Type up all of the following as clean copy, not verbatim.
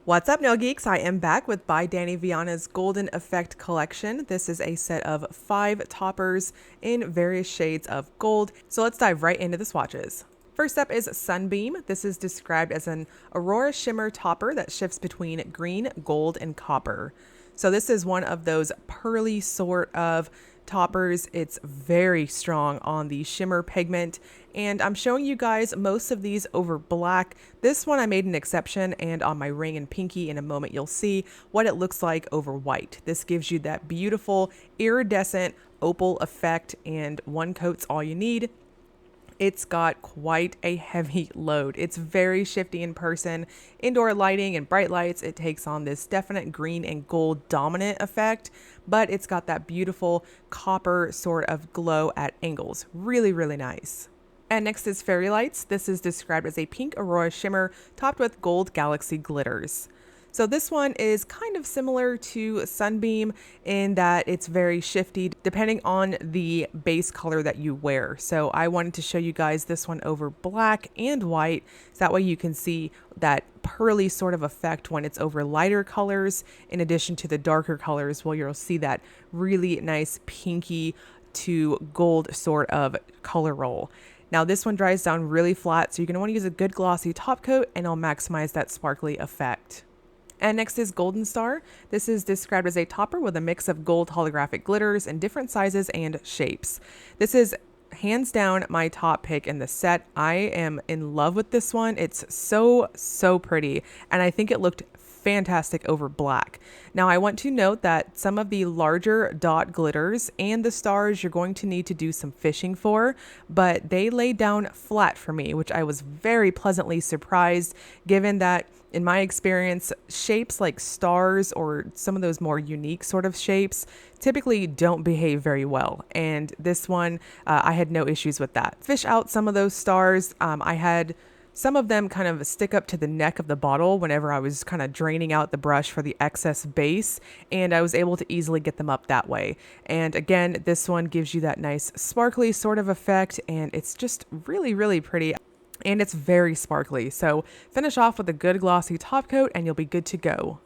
What's up, Nail Geeks? I am back with by Dany Vianna's Golden Effect collection. This is a set of 5 toppers in various shades of gold. So let's dive right into the swatches. First up is Sunbeam. This is described as an Aurora shimmer topper that shifts between green, gold, and copper. So this is one of those pearly sort of toppers. It's very strong on the shimmer pigment, and I'm showing you guys most of these over black. This one I made an exception, and on my ring and pinky in a moment you'll see what it looks like over white. This gives you that beautiful iridescent opal effect, and one coat's all you need. It's got quite a heavy load. It's very shifty in person. Indoor lighting and bright lights, it takes on this definite green and gold dominant effect, but it's got that beautiful copper sort of glow at angles. Really, really nice. And next is Fairy Lights. This is described as a pink Aurora shimmer topped with gold galaxy glitters. So this one is kind of similar to Sunbeam in that it's very shifty depending on the base color that you wear. So I wanted to show you guys this one over black and white, so that way you can see that pearly sort of effect when it's over lighter colors in addition to the darker colors, where you'll see that really nice pinky to gold sort of color roll. Now this one dries down really flat, so you're going to want to use a good glossy top coat, and it'll maximize that sparkly effect. And next is Golden Star. This is described as a topper with a mix of gold holographic glitters in different sizes and shapes. This is hands down my top pick in the set. I am in love with this one. It's so pretty, and I think it looked fantastic over black. Now I want to note that some of the larger dot glitters and the stars you're going to need to do some fishing for, but they lay down flat for me, which I was very pleasantly surprised, given that in my experience, shapes like stars or some of those more unique sort of shapes typically don't behave very well. And this one, I had no issues with that. Fish out some of those stars. I had some of them kind of stick up to the neck of the bottle whenever I was kind of draining out the brush for the excess base, and I was able to easily get them up that way. And again, this one gives you that nice sparkly sort of effect, and it's just really pretty. And it's very sparkly. So finish off with a good glossy top coat and you'll be good to go.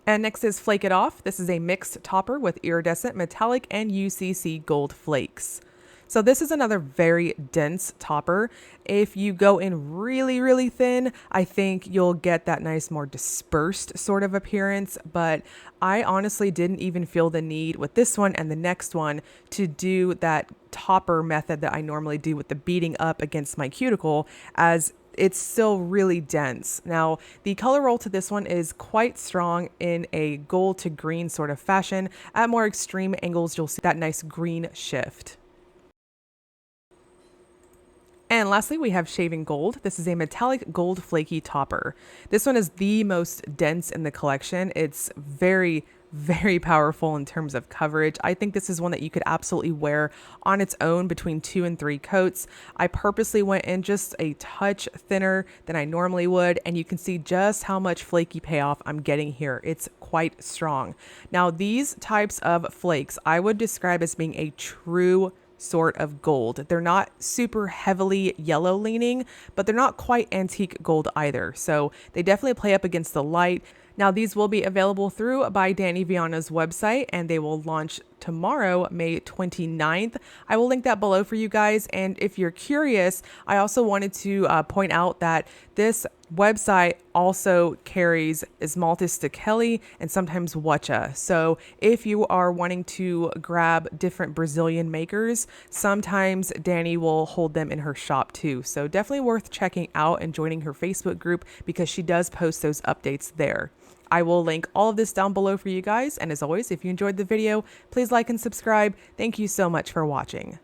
And next is Flake It Off. This is a mixed topper with iridescent metallic and UCC gold flakes. So this is another very dense topper. If you go in really thin, I think you'll get that nice, more dispersed sort of appearance. But I honestly didn't even feel the need with this one and the next one to do that topper method that I normally do with the beating up against my cuticle, as it's still really dense. Now, the color roll to this one is quite strong in a gold to green sort of fashion. At more extreme angles, you'll see that nice green shift. And lastly, we have Shaving Gold. This is a metallic gold flaky topper. This one is the most dense in the collection. It's very powerful in terms of coverage. I think this is one that you could absolutely wear on its own between 2 and 3 coats. I purposely went in just a touch thinner than I normally would, and you can see just how much flaky payoff I'm getting here. It's quite strong. Now, these types of flakes I would describe as being a true sort of gold. They're not super heavily yellow leaning, but they're not quite antique gold either. So they definitely play up against the light. Now, these will be available through by Dany Vianna's website, and they will launch tomorrow, May 29th. I will link that below for you guys. And if you're curious, I also wanted to point out that this website also carries Esmaltes de Kelly and sometimes Watcha. So if you are wanting to grab different Brazilian makers, sometimes Dany will hold them in her shop too. So definitely worth checking out and joining her Facebook group, because she does post those updates there. I will link all of this down below for you guys. And as always, if you enjoyed the video, please like and subscribe. Thank you so much for watching.